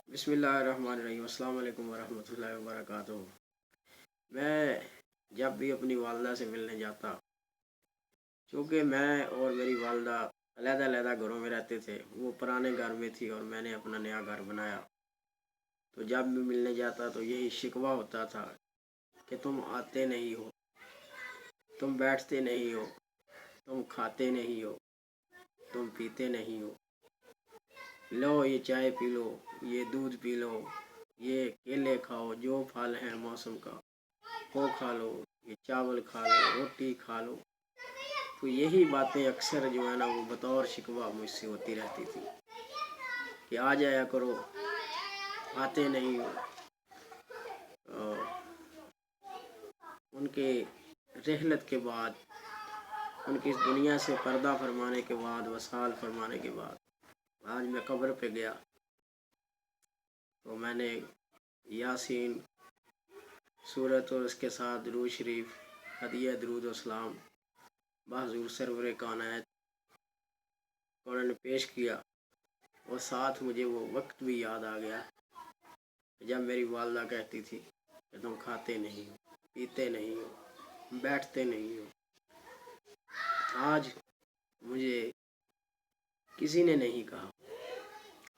بسم اللہ الرحمن الرحیم۔ السلام علیکم ورحمۃ اللہ وبرکاتہ۔ میں جب بھی اپنی والدہ سے ملنے جاتا، چونکہ میں اور میری والدہ علیحدہ علیحدہ گھروں میں رہتے تھے، وہ پرانے گھر میں تھی اور میں نے اپنا نیا گھر بنایا، تو جب بھی ملنے جاتا تو یہی شکوہ ہوتا تھا کہ تم آتے نہیں ہو، تم بیٹھتے نہیں ہو، تم کھاتے نہیں ہو، تم پیتے نہیں ہو، لو یہ چائے پی لو، یہ دودھ پی لو، یہ کیلے کھاؤ، جو پھل ہے موسم کا وہ کھا لو، یہ چاول کھا لو، روٹی کھا لو۔ تو یہی باتیں اکثر جو ہے نا وہ بطور شکوہ مجھ سے ہوتی رہتی تھی کہ آ جایا کرو، آتے نہیں ہو۔ اور ان کے رحلت کے بعد، ان کی اس دنیا سے پردہ فرمانے کے بعد، وصال فرمانے کے بعد، آج میں قبر پہ گیا تو میں نے یاسین سورت اور اس کے ساتھ درود شریف، ہدیہ درود و اسلام بحضور سرور کائنات انہوں نے پیش کیا، اور ساتھ مجھے وہ وقت بھی یاد آ گیا جب میری والدہ کہتی تھی کہ تم کھاتے نہیں ہو، پیتے نہیں ہو، بیٹھتے نہیں ہو۔ آج مجھے کسی نے نہیں کہا،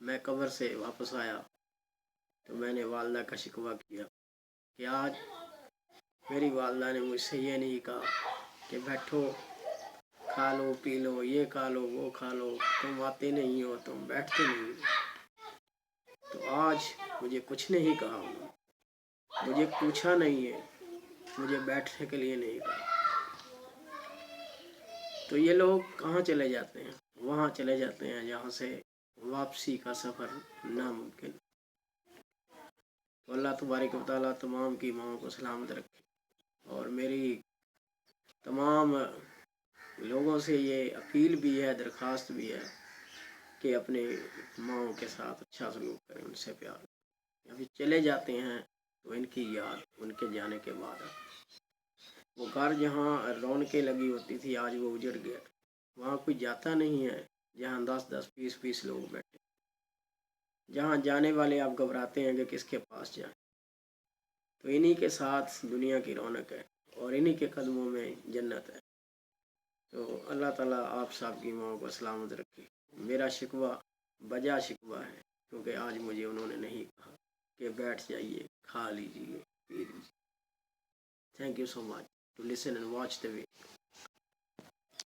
میں قبر سے واپس آیا تو میں نے والدہ کا شکوہ کیا کہ آج میری والدہ نے مجھ سے یہ نہیں کہا کہ بیٹھو، کھا لو، پی لو، یہ کھا لو، وہ کھا لو، تم آتے نہیں ہو، تم بیٹھتے نہیں ہو۔ تو آج مجھے کچھ نہیں کہا، مجھے پوچھا نہیں ہے، مجھے بیٹھنے کے لیے نہیں کہا۔ تو یہ لوگ کہاں چلے جاتے ہیں؟ وہاں چلے جاتے ہیں جہاں سے واپسی کا سفر ناممکن۔ تو اللہ تبارک و تعالیٰ تمام کی ماؤں کو سلامت رکھے، اور میری تمام لوگوں سے یہ اپیل بھی ہے، درخواست بھی ہے کہ اپنے ماؤں کے ساتھ اچھا سلوک کریں، ان سے پیار کریں۔ ابھی چلے جاتے ہیں تو ان کی یاد ان کے جانے کے بعد، وہ گھر جہاں رونقیں لگی ہوتی تھی آج وہ اجڑ گیا، وہاں کوئی جاتا نہیں ہے جہاں 10 لوگ بیٹھے، جہاں جانے والے آپ گھبراتے ہیں کہ کس کے پاس جائیں۔ تو انہی کے ساتھ دنیا کی رونق ہے، اور انہی کے قدموں میں جنت ہے۔ تو اللہ تعالیٰ آپ سب کی ماؤں کو سلامت رکھے۔ میرا شکوہ بجا شکوہ ہے، کیونکہ آج مجھے انہوں نے نہیں کہا کہ بیٹھ جائیے، کھا لیجیے، پی لیجیے۔ Thank you so much to listen and watch the video.